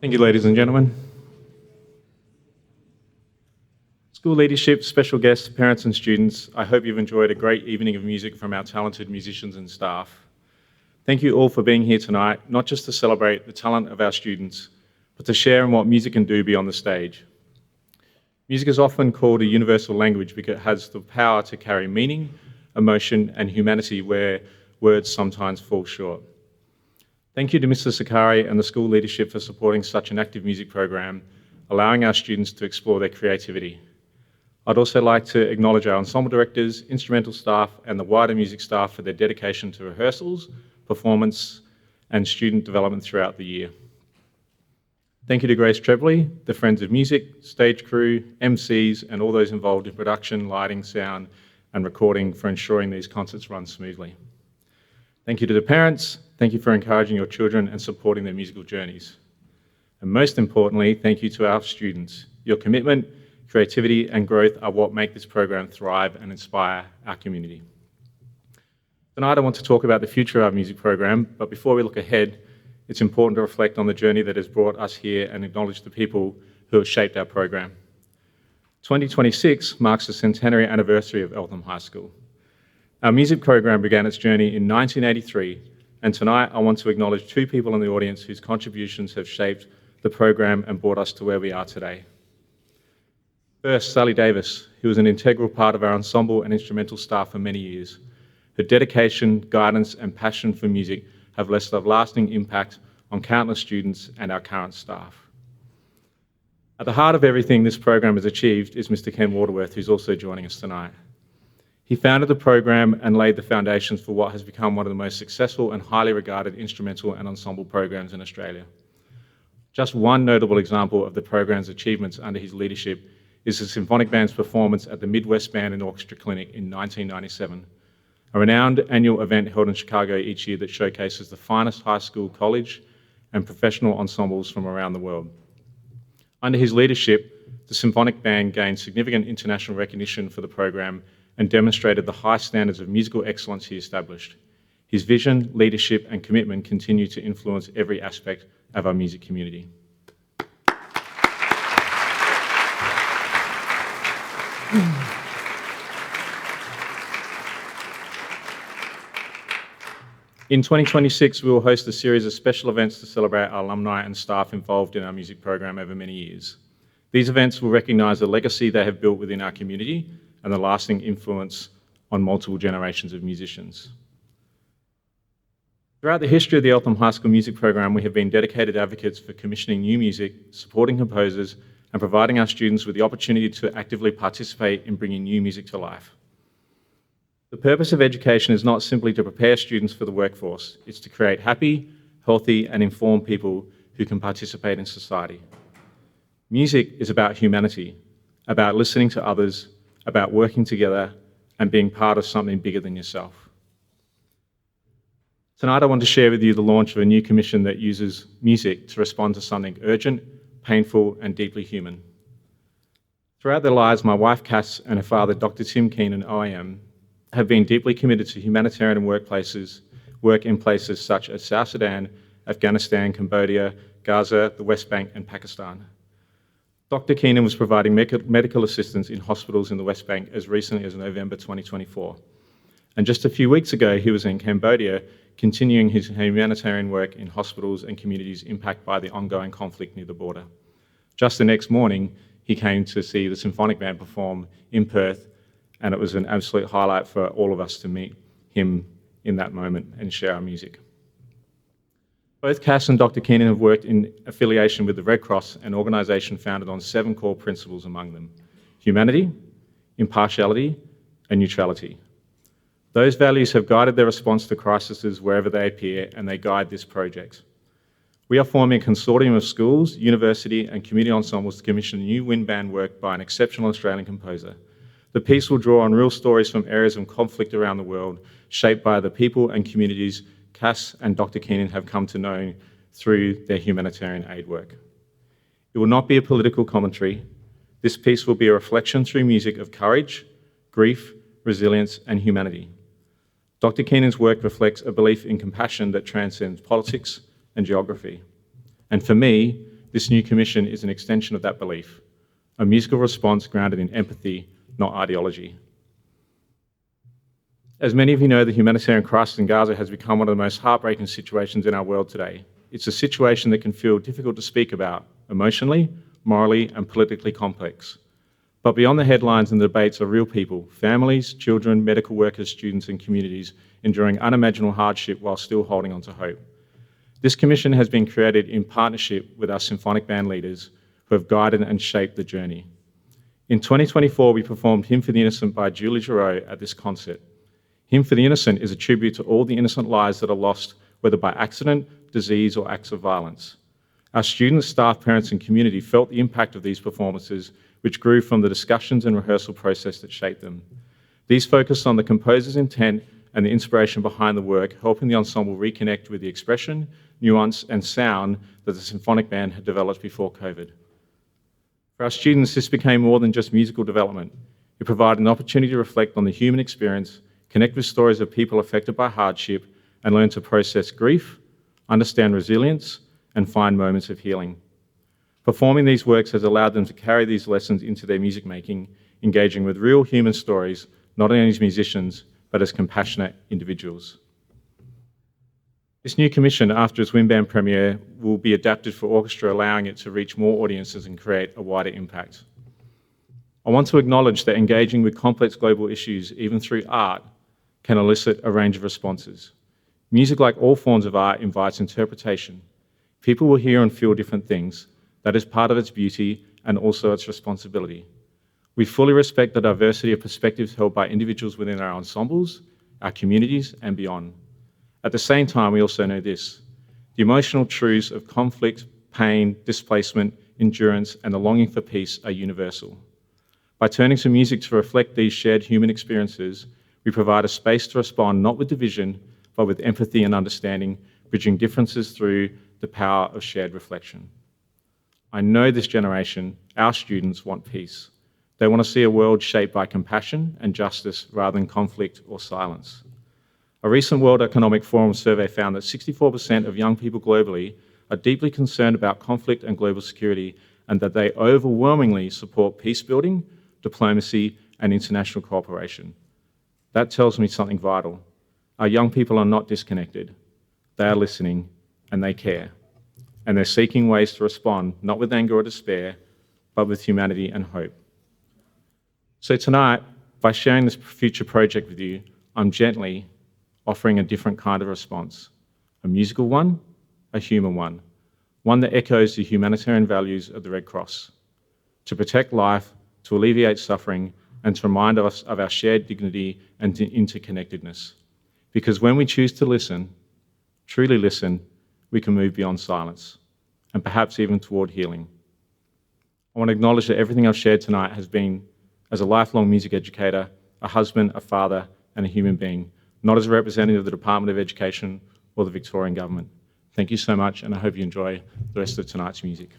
Thank you, ladies and gentlemen. School leadership, special guests, parents and students, I hope you've enjoyed a great evening of music from our talented musicians and staff. Thank you all for being here tonight, not just to celebrate the talent of our students, but to share in what music can do beyond the stage. Music is often called a universal language because it has the power to carry meaning, emotion and humanity where words sometimes fall short. Thank you to Mr. Sakari and the school leadership for supporting such an active music program, allowing our students to explore their creativity. I'd also like to acknowledge our ensemble directors, instrumental staff, and the wider music staff for their dedication to rehearsals, performance, and student development throughout the year. Thank you to Grace Trebley, the Friends of Music, stage crew, MCs, and all those involved in production, lighting, sound, and recording for ensuring these concerts run smoothly. Thank you to the parents. Thank you for encouraging your children and supporting their musical journeys. And most importantly, thank you to our students. Your commitment, creativity, and growth are what make this program thrive and inspire our community. Tonight, I want to talk about the future of our music program, but before we look ahead, it's important to reflect on the journey that has brought us here and acknowledge the people who have shaped our program. 2026 marks the centenary anniversary of Eltham High School. Our music program began its journey in 1983, and tonight I want to acknowledge two people in the audience whose contributions have shaped the program and brought us to where we are today. First, Sally Davis, who was an integral part of our ensemble and instrumental staff for many years. Her dedication, guidance, and passion for music have left a lasting impact on countless students and our current staff. At the heart of everything this program has achieved is Mr. Ken Waterworth, who's also joining us tonight. He founded the program and laid the foundations for what has become one of the most successful and highly regarded instrumental and ensemble programs in Australia. Just one notable example of the program's achievements under his leadership is the Symphonic Band's performance at the Midwest Band and Orchestra Clinic in 1997, a renowned annual event held in Chicago each year that showcases the finest high school, college, and professional ensembles from around the world. Under his leadership, the Symphonic Band gained significant international recognition for the program and demonstrated the high standards of musical excellence he established. His vision, leadership, and commitment continue to influence every aspect of our music community. In 2026, we will host a series of special events to celebrate our alumni and staff involved in our music program over many years. These events will recognise the legacy they have built within our community and the lasting influence on multiple generations of musicians. Throughout the history of the Eltham High School music program, we have been dedicated advocates for commissioning new music, supporting composers, and providing our students with the opportunity to actively participate in bringing new music to life. The purpose of education is not simply to prepare students for the workforce, it's to create happy, healthy, and informed people who can participate in society. Music is about humanity, about listening to others, about working together, and being part of something bigger than yourself. Tonight, I want to share with you the launch of a new commission that uses music to respond to something urgent, painful, and deeply human. Throughout their lives, my wife, Cass, and her father, Dr. Tim Keenan, OAM, have been deeply committed to humanitarian work in places such as South Sudan, Afghanistan, Cambodia, Gaza, the West Bank, and Pakistan. Dr. Keenan was providing medical assistance in hospitals in the West Bank as recently as November 2024. And just a few weeks ago, he was in Cambodia, continuing his humanitarian work in hospitals and communities impacted by the ongoing conflict near the border. Just the next morning, he came to see the Symphonic Band perform in Perth, and it was an absolute highlight for all of us to meet him in that moment and share our music. Both Cass and Dr. Keenan have worked in affiliation with the Red Cross, an organisation founded on 7 core principles among them: humanity, impartiality, and neutrality. Those values have guided their response to crises wherever they appear, and they guide this project. We are forming a consortium of schools, university, and community ensembles to commission new wind band work by an exceptional Australian composer. The piece will draw on real stories from areas of conflict around the world, shaped by the people and communities Cass and Dr. Keenan have come to know through their humanitarian aid work. It will not be a political commentary. This piece will be a reflection through music of courage, grief, resilience, and humanity. Dr. Keenan's work reflects a belief in compassion that transcends politics and geography. And for me, this new commission is an extension of that belief, a musical response grounded in empathy, not ideology. As many of you know, the humanitarian crisis in Gaza has become one of the most heartbreaking situations in our world today. It's a situation that can feel difficult to speak about, emotionally, morally, and politically complex. But beyond the headlines and the debates are real people, families, children, medical workers, students, and communities enduring unimaginable hardship while still holding on to hope. This commission has been created in partnership with our symphonic band leaders who have guided and shaped the journey. In 2024, we performed Hymn for the Innocent by Julie Giroux at this concert. Hymn for the Innocent is a tribute to all the innocent lives that are lost, whether by accident, disease, or acts of violence. Our students, staff, parents, and community felt the impact of these performances, which grew from the discussions and rehearsal process that shaped them. These focused on the composer's intent and the inspiration behind the work, helping the ensemble reconnect with the expression, nuance, and sound that the symphonic band had developed before COVID. For our students, this became more than just musical development. It provided an opportunity to reflect on the human experience, connect with stories of people affected by hardship, and learn to process grief, understand resilience, and find moments of healing. Performing these works has allowed them to carry these lessons into their music making, engaging with real human stories, not only as musicians, but as compassionate individuals. This new commission, after its Wind Band premiere, will be adapted for orchestra, allowing it to reach more audiences and create a wider impact. I want to acknowledge that engaging with complex global issues, even through art, can elicit a range of responses. Music, like all forms of art, invites interpretation. People will hear and feel different things. That is part of its beauty and also its responsibility. We fully respect the diversity of perspectives held by individuals within our ensembles, our communities, and beyond. At the same time, we also know this: the emotional truths of conflict, pain, displacement, endurance, and the longing for peace are universal. By turning to music to reflect these shared human experiences, we provide a space to respond not with division, but with empathy and understanding, bridging differences through the power of shared reflection. I know this generation, our students, want peace. They want to see a world shaped by compassion and justice rather than conflict or silence. A recent World Economic Forum survey found that 64% of young people globally are deeply concerned about conflict and global security, and that they overwhelmingly support peace building, diplomacy, and international cooperation. That tells me something vital. Our young people are not disconnected. They are listening, and they care. And they're seeking ways to respond, not with anger or despair, but with humanity and hope. So tonight, by sharing this future project with you, I'm gently offering a different kind of response, a musical one, a human one that echoes the humanitarian values of the Red Cross, to protect life, to alleviate suffering, and to remind us of our shared dignity and interconnectedness. Because when we choose to listen, truly listen, we can move beyond silence, and perhaps even toward healing. I want to acknowledge that everything I've shared tonight has been as a lifelong music educator, a husband, a father, and a human being, not as a representative of the Department of Education or the Victorian Government. Thank you so much, and I hope you enjoy the rest of tonight's music.